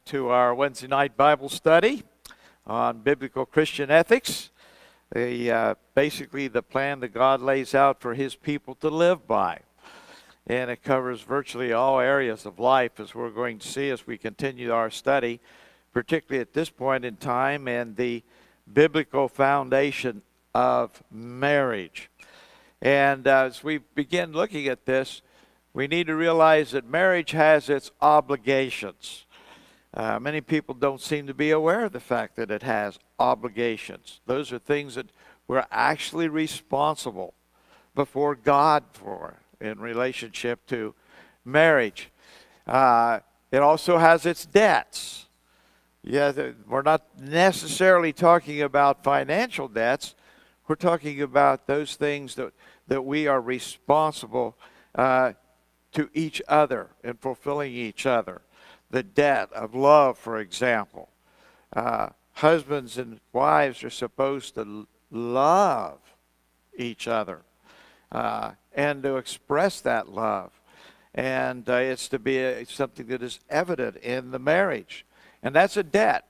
tonight to our Wednesday night Bible study on biblical Christian ethics. Basically the plan that God lays out for His people to live by. And it covers virtually all areas of life, as we're going to see as we continue our study, particularly at this point in time, and the biblical foundation of marriage. And as we begin looking at this, we need to realize that marriage has its obligations. Many people don't seem to be aware of the fact that it has obligations. Those are things that we're actually responsible before God for in relationship to marriage. It also has its debts. We're not necessarily talking about financial debts. We're talking about those things that we are responsible to each other and fulfilling each other. The debt of love, for example. Husbands and wives are supposed to love each other and to express that love. And it's to be something that is evident in the marriage. And that's a debt.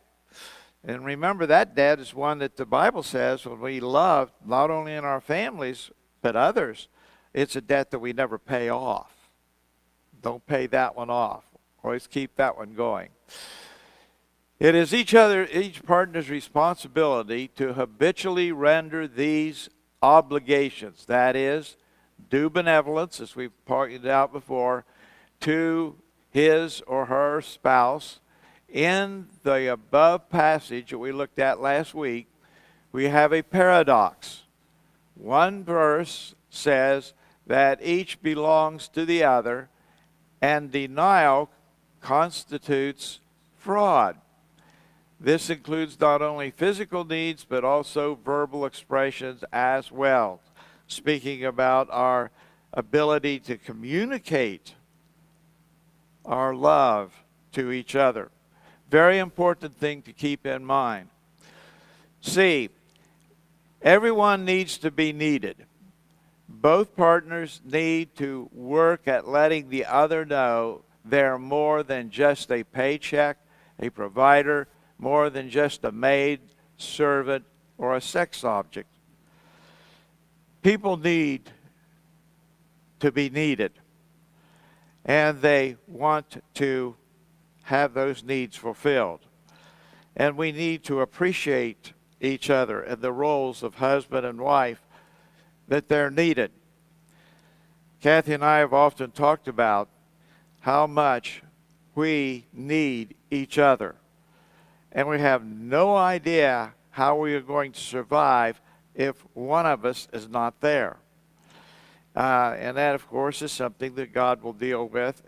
And remember, that debt is one that the Bible says when we love, not only in our families, but others, it's a debt that we never pay off. Don't pay that one off. Always keep that one going. It is each partner's responsibility to habitually render these obligations, that is, do benevolence, as we've pointed out before, to his or her spouse. In the above passage that we looked at last week, we have a paradox. One verse says that each belongs to the other, and denial constitutes fraud. This includes not only physical needs, but also verbal expressions as well, speaking about our ability to communicate our love to each other. Very important thing to keep in mind. See, everyone needs to be needed. Both partners need to work at letting the other know they're more than just a paycheck, a provider, more than just a maid, servant, or a sex object. People need to be needed, and they want to have those needs fulfilled. And we need to appreciate each other and the roles of husband and wife, that they're needed. Kathy and I have often talked about how much we need each other. And we have no idea how we are going to survive if one of us is not there. And that, of course, is something that God will deal with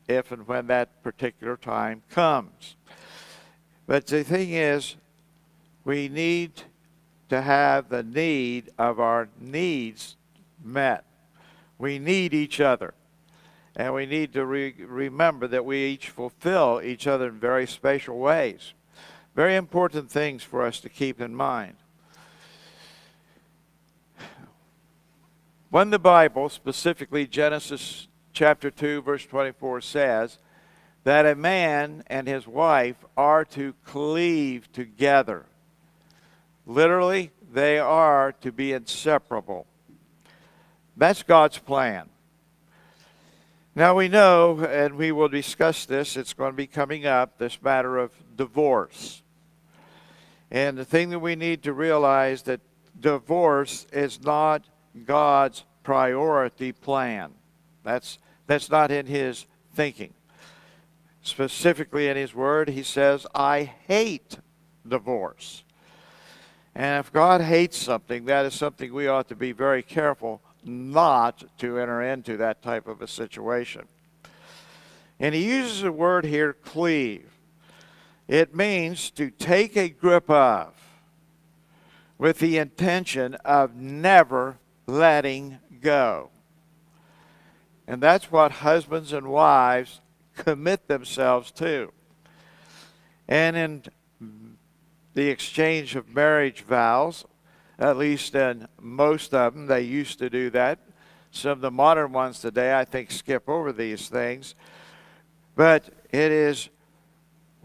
if and when that particular time comes. But the thing is, we need to have the need of our needs met. We need each other. And we need to remember that we each fulfill each other in very special ways. Very important things for us to keep in mind. When the Bible, specifically Genesis chapter 2, verse 24, says that a man and his wife are to cleave together. Literally, they are to be inseparable. That's God's plan. Now we know, and we will discuss this, it's going to be coming up, this matter of divorce. And the thing that we need to realize that divorce is not God's priority plan. That's not in His thinking. Specifically in His Word, He says, I hate divorce. And if God hates something, that is something we ought to be very careful not to enter into that type of a situation. And He uses the word here, cleave. It means to take a grip of, with the intention of never letting go. And that's what husbands and wives commit themselves to. And in the exchange of marriage vows, at least in most of them, they used to do that. Some of the modern ones today, I think, skip over these things. But it is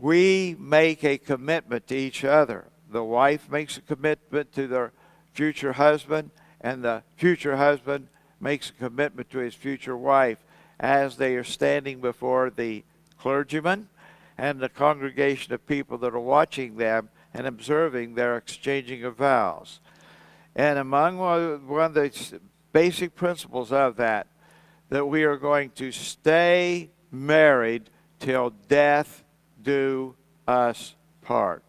we make a commitment to each other. The wife makes a commitment to their future husband, and the future husband makes a commitment to his future wife as they are standing before the clergyman and the congregation of people that are watching them and observing their exchanging of vows. And among one of the basic principles of that we are going to stay married till death do us part.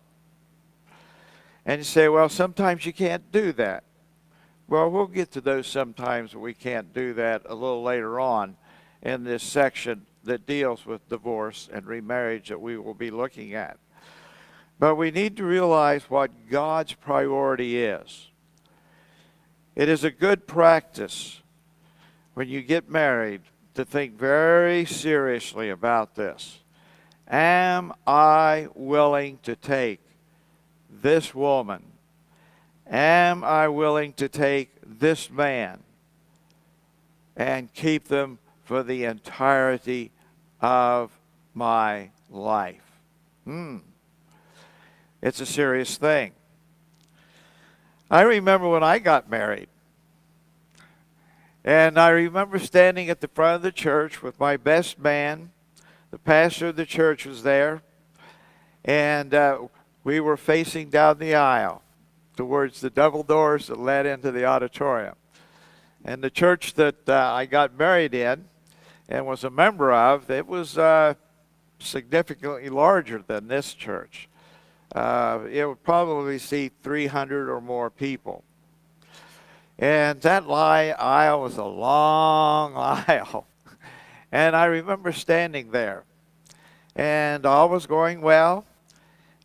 And you say, well, sometimes you can't do that. Well, we'll get to those sometimes we can't do that a little later on in this section that deals with divorce and remarriage that we will be looking at. But we need to realize what God's priority is. It is a good practice when you get married to think very seriously about this. Am I willing to take this woman? Am I willing to take this man and keep them for the entirety of my life? It's a serious thing. I remember when I got married, and I remember standing at the front of the church with my best man. The pastor of the church was there, and we were facing down the aisle towards the double doors that led into the auditorium. And the church that I got married in and was a member of, it was significantly larger than this church. It would probably seat 300 or more people. And that aisle was a long aisle. And I remember standing there. And all was going well.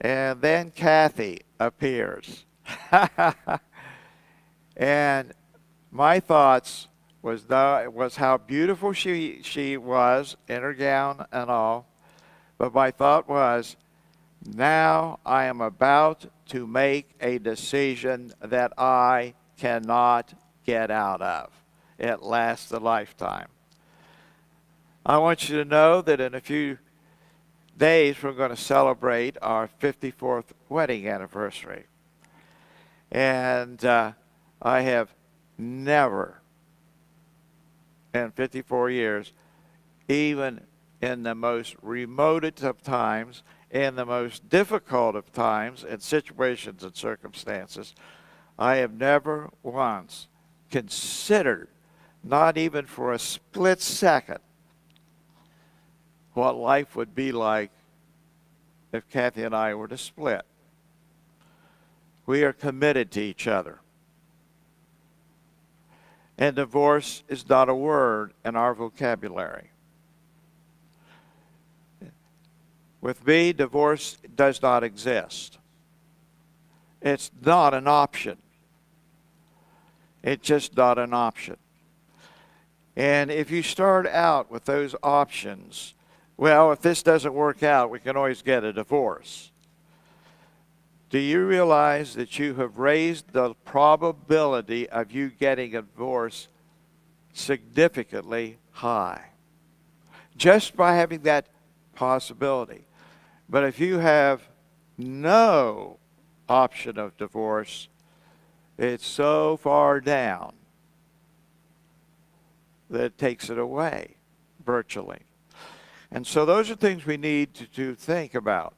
And then Kathy appears. And my thoughts was how beautiful she was in her gown and all. But my thought was, now I am about to make a decision that I cannot get out of. It lasts a lifetime. I want you to know that in a few days we're going to celebrate our 54th wedding anniversary. And I have never in 54 years, even in the most remote of times, in the most difficult of times and situations and circumstances, I have never once considered, not even for a split second, what life would be like if Kathy and I were to split. We are committed to each other. And divorce is not a word in our vocabulary. With me, divorce does not exist. It's not an option. It's just not an option. And if you start out with those options, well, if this doesn't work out, we can always get a divorce. Do you realize that you have raised the probability of you getting a divorce significantly high? Just by having that possibility. But if you have no option of divorce, it's so far down that it takes it away, virtually. And so those are things we need to think about.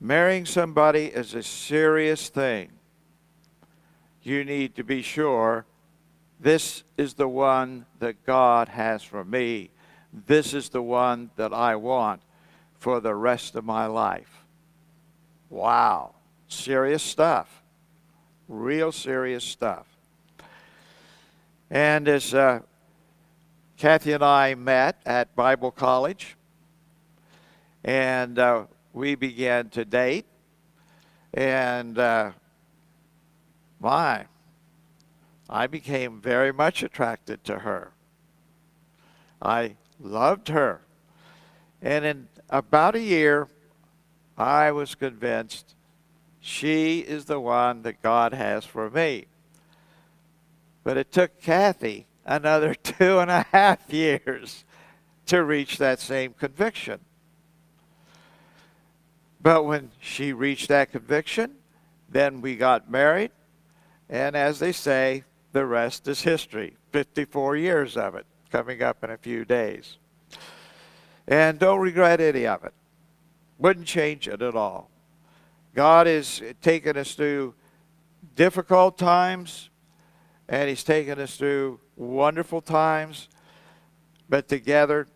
Marrying somebody is a serious thing. You need to be sure this is the one that God has for me. This is the one that I want for the rest of my life. Wow. Serious stuff. Real serious stuff. And as Kathy and I met at Bible college, and we began to date, and I became very much attracted to her. I loved her. And in about a year, I was convinced she is the one that God has for me. But it took Kathy another 2.5 years to reach that same conviction. But when she reached that conviction, then we got married. And as they say, the rest is history. 54 years of it coming up in a few days. And don't regret any of it. Wouldn't change it at all. God has taken us through difficult times, and He's taken us through wonderful times. But together,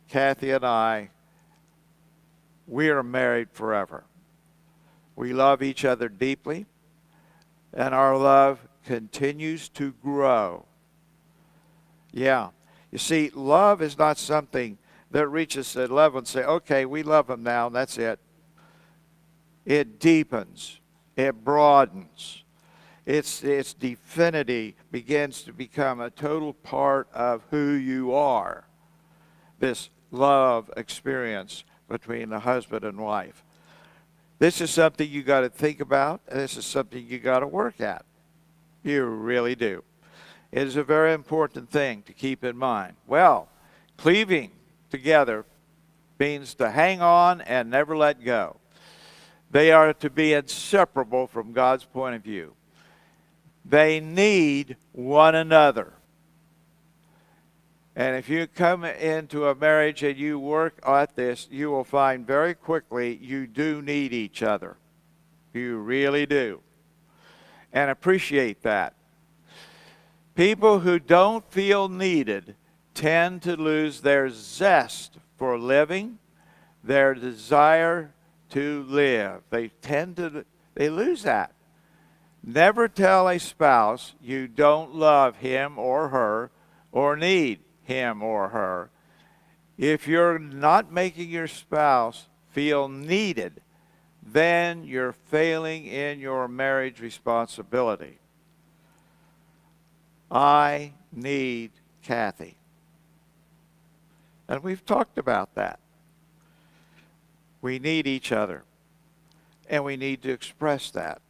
Kathy and I, we are married forever. We love each other deeply, and our love continues to grow. Yeah. You see, love is not something that reaches a level and say, okay, we love him now, and that's it. It deepens. It broadens. Its divinity begins to become a total part of who you are. This love experience between the husband and wife. This is something you got to think about, and this is something you got to work at. You really do. It is a very important thing to keep in mind. Well, cleaving together means to hang on and never let go. They are to be inseparable from God's point of view. They need one another. And if you come into a marriage and you work at this, you will find very quickly you do need each other. You really do. And appreciate that. People who don't feel needed tend to lose their zest for living, their desire to live. They lose that. Never tell a spouse you don't love him or her or need him or her. If you're not making your spouse feel needed, then you're failing in your marriage responsibility. I need Kathy. And we've talked about that. We need each other. And we need to express that.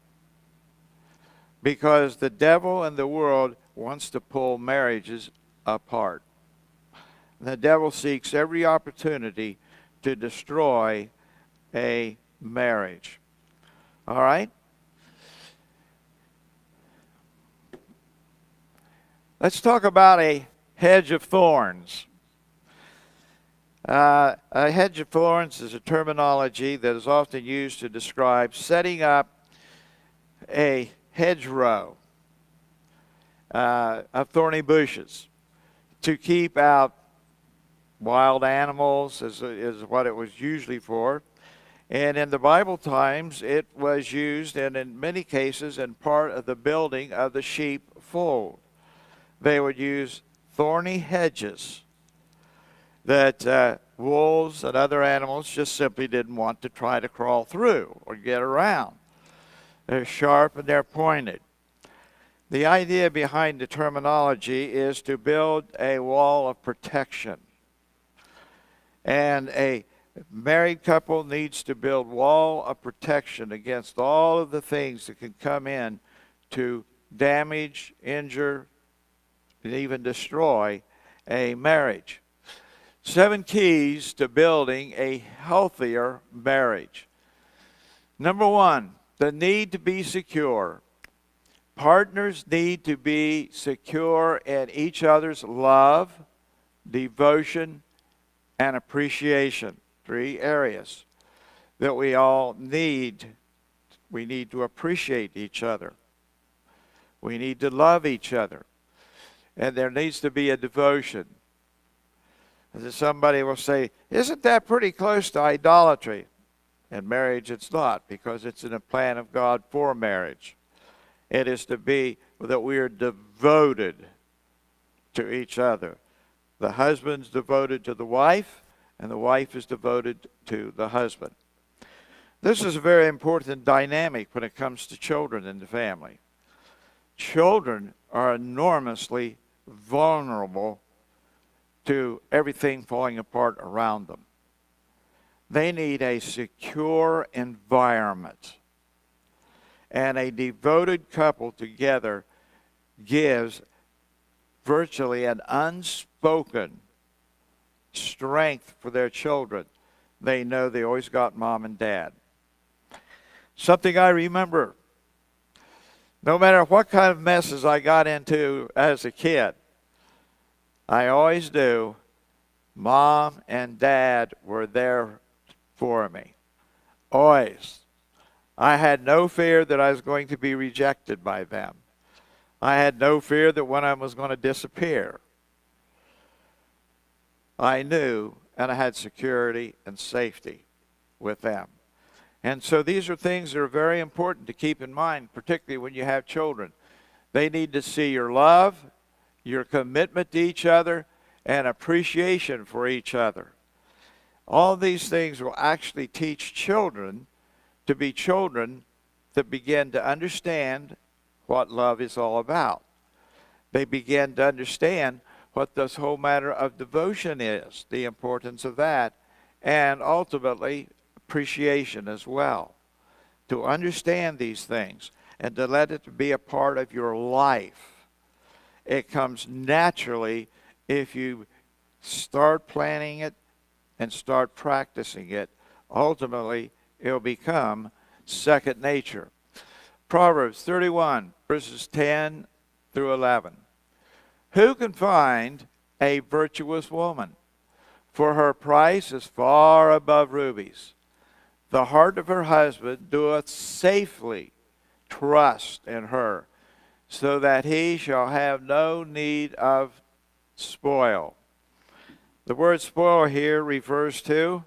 Because the devil and the world wants to pull marriages apart. The devil seeks every opportunity to destroy a marriage. All right? Let's talk about a hedge of thorns. A hedge of thorns is a terminology that is often used to describe setting up a hedgerow of thorny bushes to keep out wild animals, is what it was usually for. And in the Bible times, it was used, and in many cases, in part of the building of the sheepfold. They would use thorny hedges that wolves and other animals just simply didn't want to try to crawl through or get around. They're sharp and they're pointed. The idea behind the terminology is to build a wall of protection. And a married couple needs to build wall of protection against all of the things that can come in to damage, injure, and even destroy a marriage. 7 keys to building a healthier marriage. Number 1, the need to be secure. Partners need to be secure in each other's love, devotion, and appreciation. 3 areas that we all need. We need to appreciate each other. We need to love each other. And there needs to be a devotion. As somebody will say, isn't that pretty close to idolatry? In marriage, it's not, because it's in the plan of God for marriage. It is to be that we are devoted to each other. The husband's devoted to the wife, and the wife is devoted to the husband. This is a very important dynamic when it comes to children in the family. Children are enormously vulnerable to everything falling apart around them. They need a secure environment. And a devoted couple together gives virtually an unspoken strength for their children they know they always got mom and dad. Something I remember, no matter what kind of messes I got into as a kid, I always knew mom and dad were there for me. Always. I had no fear that I was going to be rejected by them. I had no fear that one of them was going to disappear. I knew, and I had security and safety with them. And so these are things that are very important to keep in mind, particularly when you have children. They need to see your love, your commitment to each other, and appreciation for each other. All these things will actually teach children to be children that begin to understand what love is all about. They begin to understand what this whole matter of devotion is, the importance of that, and ultimately appreciation as well. To understand these things and to let it be a part of your life. It comes naturally if you start planning it and start practicing it. Ultimately, it'll become second nature. Proverbs 31, verses 10 through 11. Who can find a virtuous woman? For her price is far above rubies. The heart of her husband doeth safely trust in her, so that he shall have no need of spoil. The word spoil here refers to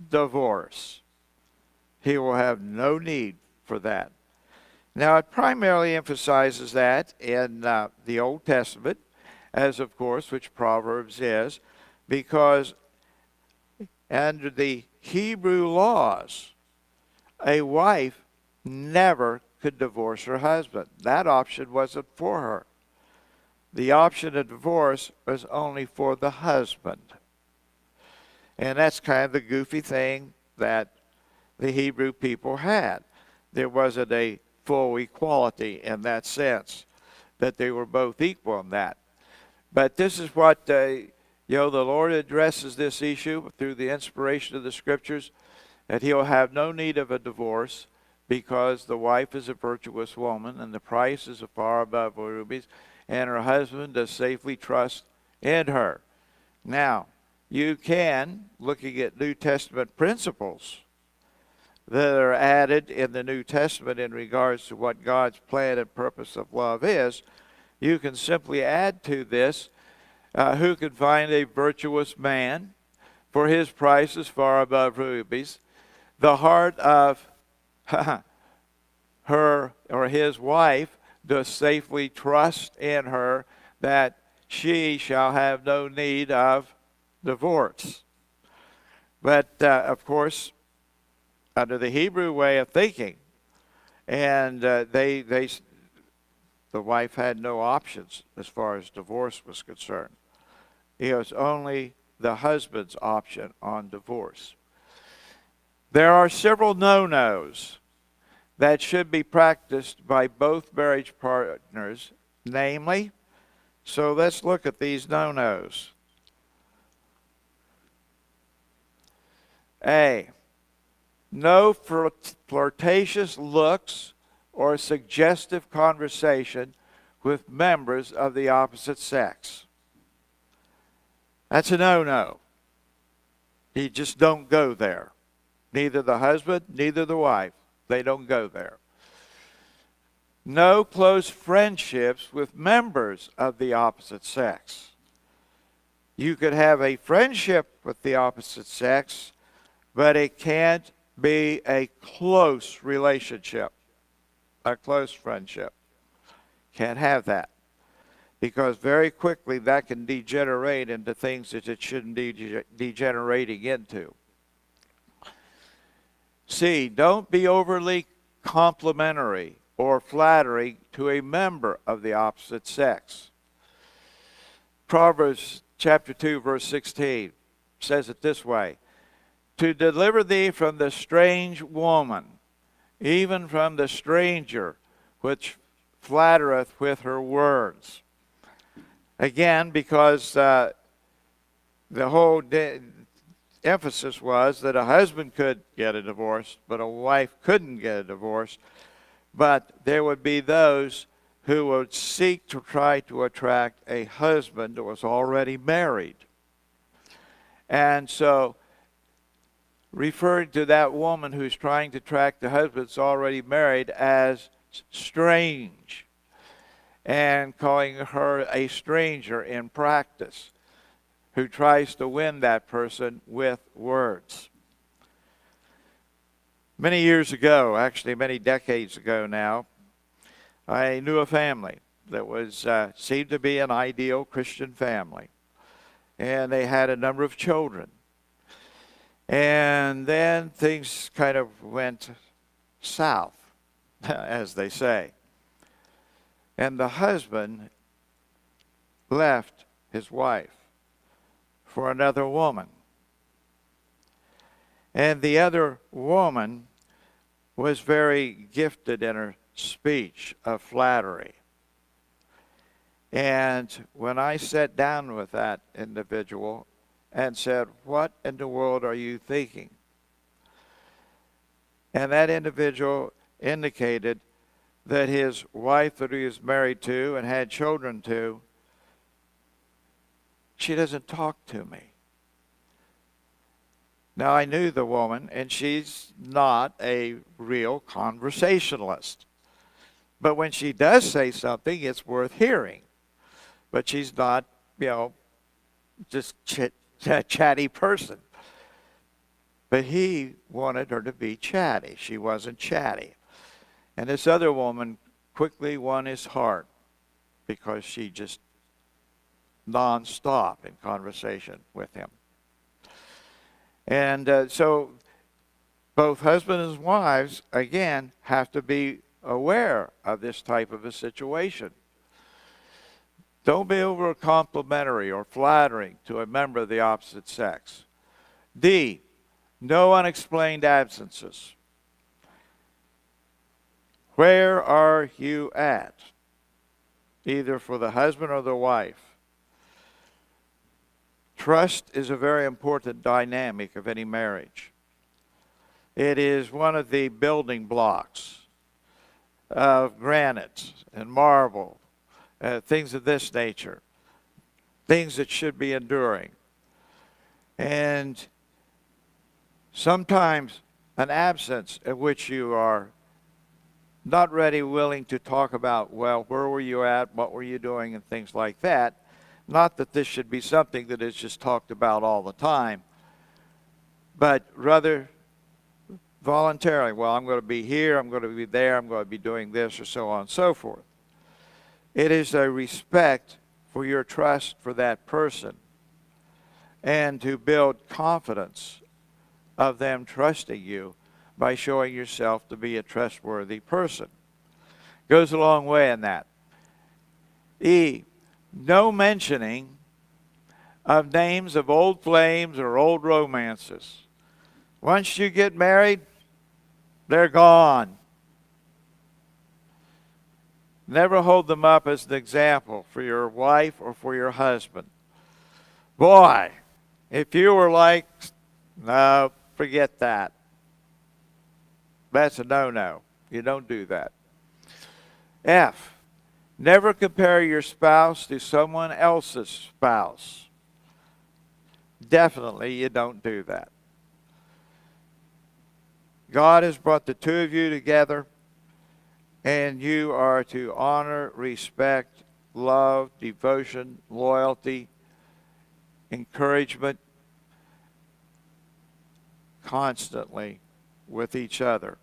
divorce. He will have no need for that. Now, it primarily emphasizes that in the Old Testament, as of course, which Proverbs is, because under the Hebrew laws, a wife never could divorce her husband. That option wasn't for her. The option of divorce was only for the husband. And that's kind of the goofy thing that the Hebrew people had. There wasn't a full equality in that sense, that they were both equal in that. But this is what, the Lord addresses this issue through the inspiration of the Scriptures, that he'll have no need of a divorce because the wife is a virtuous woman and the price is far above rubies, and her husband does safely trust in her. Now, you can, looking at New Testament principles that are added in the New Testament in regards to what God's plan and purpose of love is, you can simply add to this, who can find a virtuous man, for his price is far above rubies. The heart of her or his wife does safely trust in her, that she shall have no need of divorce. But of course, under the Hebrew way of thinking, and the wife had no options as far as divorce was concerned. It was only the husband's option on divorce. There are several no-nos that should be practiced by both marriage partners, namely, so let's look at these no-nos. A, no flirtatious looks or suggestive conversation with members of the opposite sex. That's a no-no. You just don't go there. Neither the husband, neither the wife. They don't go there. No close friendships with members of the opposite sex. You could have a friendship with the opposite sex, but it can't be a close relationship, a close friendship. Can't have that, because very quickly that can degenerate into things that it shouldn't be degenerating into. C, don't be overly complimentary or flattering to a member of the opposite sex. Proverbs chapter 2, verse 16 says it this way: to deliver thee from the strange woman, even from the stranger which flattereth with her words. Again, because the whole emphasis was that a husband could get a divorce, but a wife couldn't get a divorce. But there would be those who would seek to try to attract a husband that was already married. And so, referring to that woman who's trying to attract the husband that's already married as strange, and calling her a stranger in practice, who tries to win that person with words. Many years ago, actually many decades ago now, I knew a family that was seemed to be an ideal Christian family. And they had a number of children. And then things kind of went south, as they say. And the husband left his wife for another woman. And the other woman was very gifted in her speech of flattery. And when I sat down with that individual and said, "What in the world are you thinking?" And that individual indicated that his wife that he was married to and had children to, she doesn't talk to me. Now, I knew the woman, and she's not a real conversationalist. But when she does say something, it's worth hearing. But she's not, just a chatty person. But he wanted her to be chatty. She wasn't chatty. And this other woman quickly won his heart because she just nonstop in conversation with him. And so both husbands and wives, again, have to be aware of this type of a situation. Don't be over complimentary or flattering to a member of the opposite sex. D, no unexplained absences. Where are you at? Either for the husband or the wife. Trust is a very important dynamic of any marriage. It is one of the building blocks of granite and marble, things of this nature, things that should be enduring. And sometimes an absence in which you are not ready, willing to talk about, well, where were you at, what were you doing, and things like that. Not that this should be something that is just talked about all the time, but rather voluntarily, well, I'm going to be here, I'm going to be there, I'm going to be doing this, or so on and so forth. It is a respect for your trust for that person and to build confidence of them trusting you by showing yourself to be a trustworthy person. Goes a long way in that. E, no mentioning of names of old flames or old romances. Once you get married, they're gone. Never hold them up as an example for your wife or for your husband. Boy, if you were like, no, forget that. That's a no-no. You don't do that. F, never compare your spouse to someone else's spouse. Definitely you don't do that. God has brought the two of you together, and you are to honor, respect, love, devotion, loyalty, encouragement constantly with each other.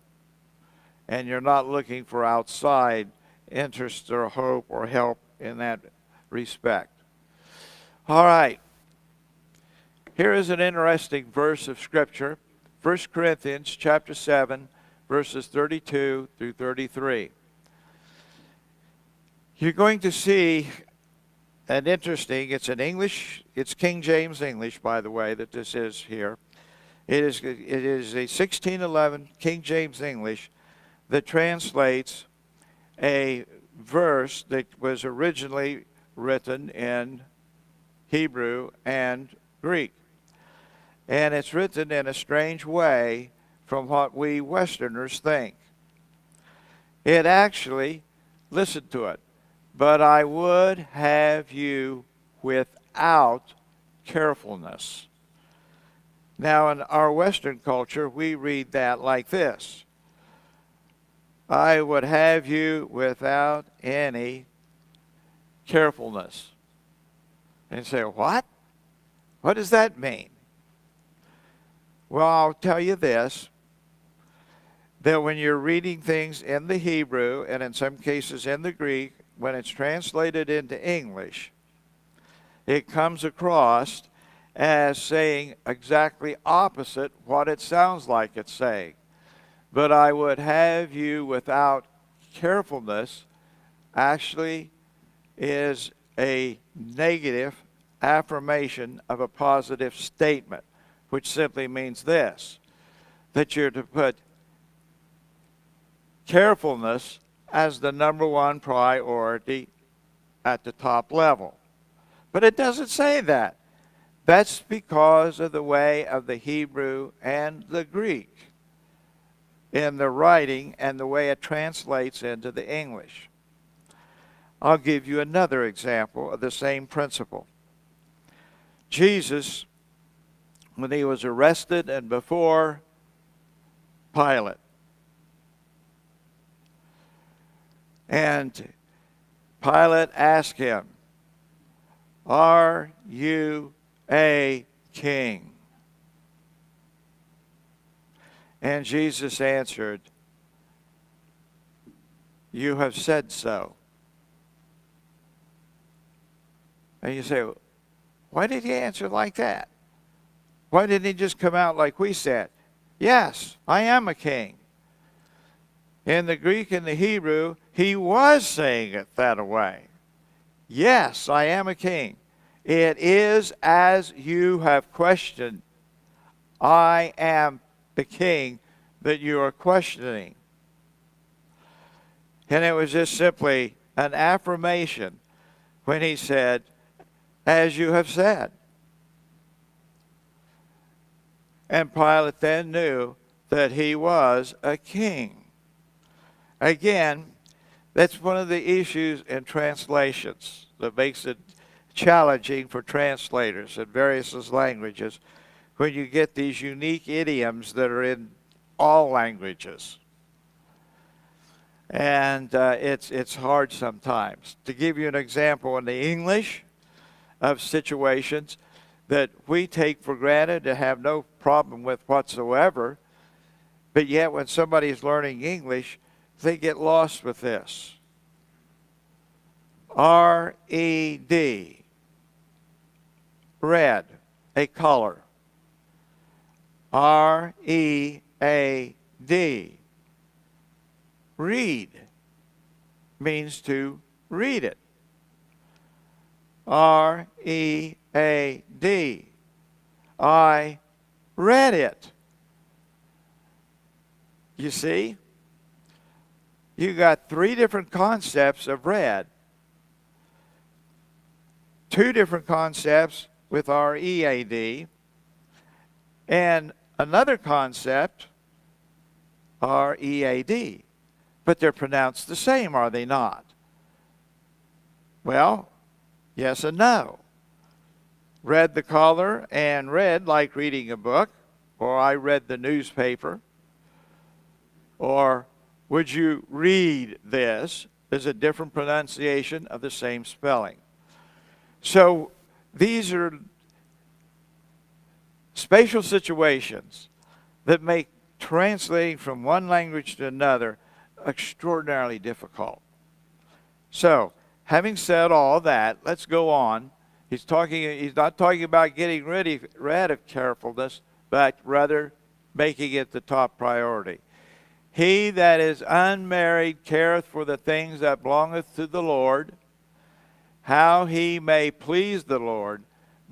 And you're not looking for outside interest or hope or help in that respect. All right. Here is an interesting verse of Scripture. 1 Corinthians chapter 7, verses 32 through 33. You're going to see an interesting, it's in English, it's King James English, by the way, that this is here. It is a 1611 King James English that translates a verse that was originally written in Hebrew and Greek. And it's written in a strange way from what we Westerners think. It actually, listen to it, but I would have you without carefulness. Now, in our Western culture, we read that like this: I would have you without any carefulness. And you say, what? What does that mean? Well, I'll tell you this, that when you're reading things in the Hebrew, and in some cases in the Greek, when it's translated into English, it comes across as saying exactly opposite what it sounds like it's saying. But I would have you without carefulness actually is a negative affirmation of a positive statement, which simply means this, that you're to put carefulness as the number one priority at the top level. But it doesn't say that. That's because of the way of the Hebrew and the Greek in the writing and the way it translates into the English. I'll give you another example of the same principle. Jesus, when he was arrested and before Pilate, and Pilate asked him, are you a king? And Jesus answered, you have said so. And you say, why did he answer like that? Why didn't he just come out like we said? Yes, I am a king. In the Greek and the Hebrew, he was saying it that way. Yes, I am a king. It is as you have questioned, I am the king, that you are questioning. And it was just simply an affirmation when he said, as you have said. And Pilate then knew that he was a king. Again, that's one of the issues in translations that makes it challenging for translators in various languages when you get these unique idioms that are in all languages. And it's hard sometimes. To give you an example in the English of situations that we take for granted and have no problem with whatsoever, but yet when somebody is learning English, they get lost with this. R-E-D, red, a color. R-E-A-D, read, means to read it. R-E-A-D, I read it. You see? You got three different concepts of read. Two different concepts with R-E-A-D, and another concept, R-E-A-D. But they're pronounced the same, are they not? Well, yes and no. Read the color and read like reading a book, or I read the newspaper, or would you read this, is a different pronunciation of the same spelling. So these are spatial situations that make translating from one language to another extraordinarily difficult. So, having said all that, let's go on. He's not talking about getting rid of carefulness, but rather making it the top priority. He that is unmarried careth for the things that belongeth to the Lord, how he may please the Lord,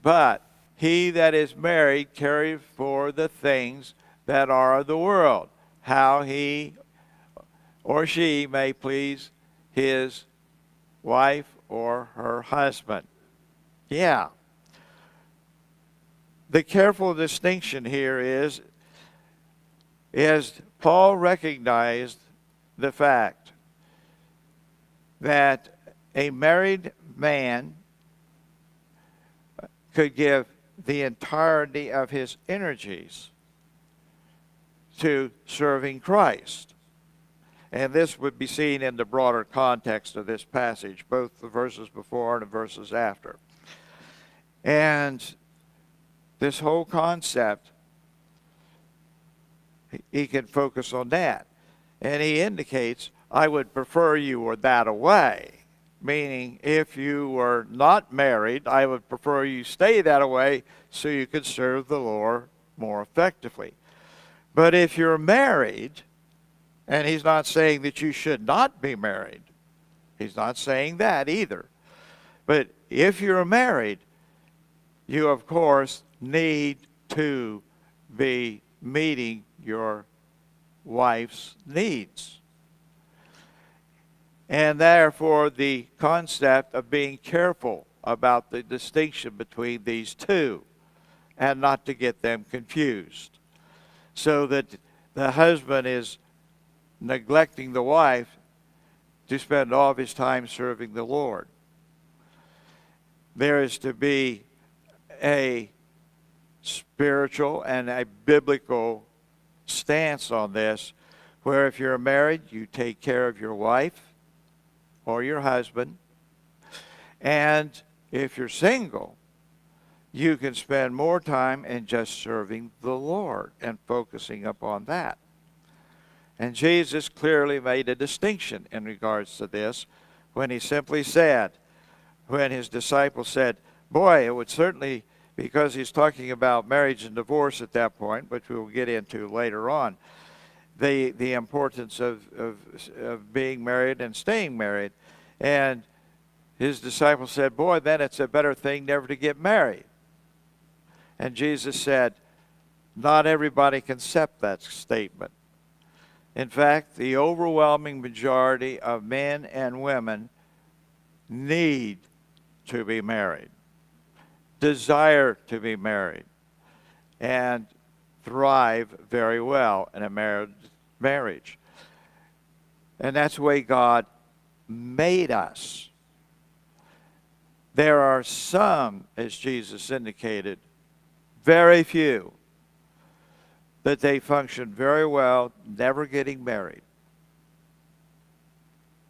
but he that is married careth for the things that are of the world, how he or she may please his wife or her husband. Yeah. the careful distinction here is Paul recognized the fact that a married man could give the entirety of his energies to serving Christ. And this would be seen in the broader context of this passage, both the verses before and the verses after. And this whole concept, he can focus on that. And he indicates, I would prefer you were that away. Meaning, if you were not married, I would prefer you stay that way so you could serve the Lord more effectively. But if you're married, and he's not saying that you should not be married. He's not saying that either. But if you're married, you, of course, need to be meeting your wife's needs. And therefore, the concept of being careful about the distinction between these two and not to get them confused. So that the husband is neglecting the wife to spend all of his time serving the Lord. There is to be a spiritual and a biblical stance on this, where if you're married, you take care of your wife or your husband, and if you're single, you can spend more time in just serving the Lord and focusing upon that. And Jesus clearly made a distinction in regards to this when he simply said, when his disciples said, boy, it would certainly, because he's talking about marriage and divorce at that point, which we will get into later on, the importance of being married and staying married. And his disciples said, boy, then it's a better thing never to get married. And Jesus said, not everybody can accept that statement. In fact, the overwhelming majority of men and women need to be married, desire to be married, and thrive very well in a marriage. And that's the way God made us. There are some, as Jesus indicated, very few, that they function very well never getting married.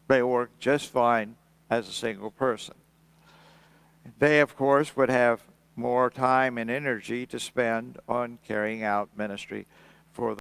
They work just fine as a single person. They, of course, would have more time and energy to spend on carrying out ministry